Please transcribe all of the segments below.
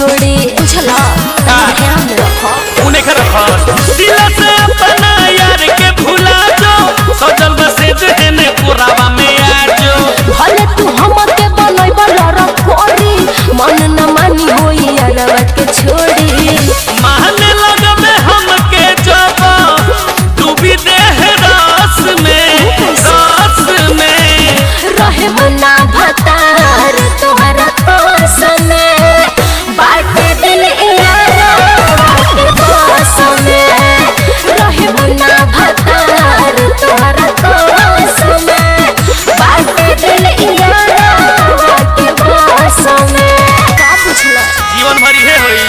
छोड़ी बुझला ध्यान रखो उन्हें कर रखो दिल से अपना यार के भुला जो सजल बसे जहने पुरावा में आ जो भले तू हमके बनई बलर कोरी मन न मानी होई यारवा के छोड़ी माने लगबे हमके जब तू भी देह रस में रहे मना भतार तोहरा पास में बाटे दिल यारवा के पास में रहे मना भतार तोहरा पास में बाटे दिल यारवा के पास में का पूछला जीवन भरी है होई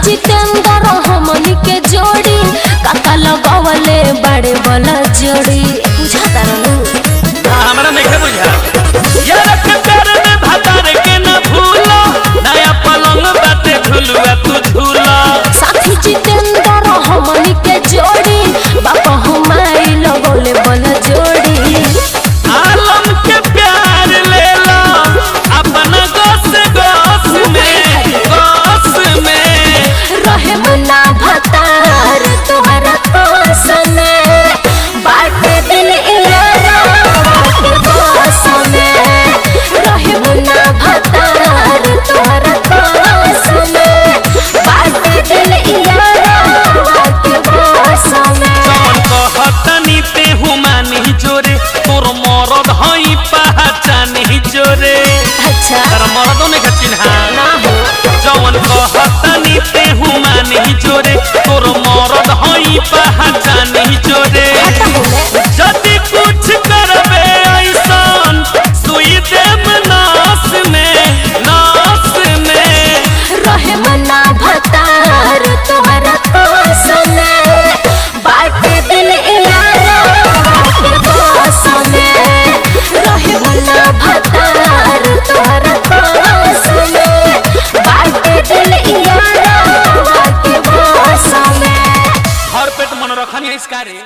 जितेंद्र हमनी के जोड़ी काका लगावले बड़े वाला जोड़ी बुझाता रहनु हमरा नहीं बुझा यार के प्यार में भतार के न भूलो नया पलंग बाटे झुलुआ तू झूला साथी जितेंद्र हमनी के जोड़ी बाबा हमारी लगावले वाला जोड़ी आलम के प्यार ले लो अपना गोस में रहे मना भतार तोहरा पास में बाटे दिल यारवा के पास में रहे मना भतार तोहरा पास में बाटे दिल यारवा के पास में जौन कहतनी ते हुमानी जोरे तोर मरद हई पहचानी जोरे अच्छा तर मरदों ने चिन्हा ना हो जौन कहतनी ते हुमानी जोरे तोर मरद हई पहचानी जोरे जदि कुछ करबे ऐसन सुई देम नास में रहे मना भतार तोहरा पास में बाटे दिल यारवा के पास में रहे मना भतार तोहरा पास में बाटे दिल यारवा के पास में हर पेट मन रखनी है इसका रे।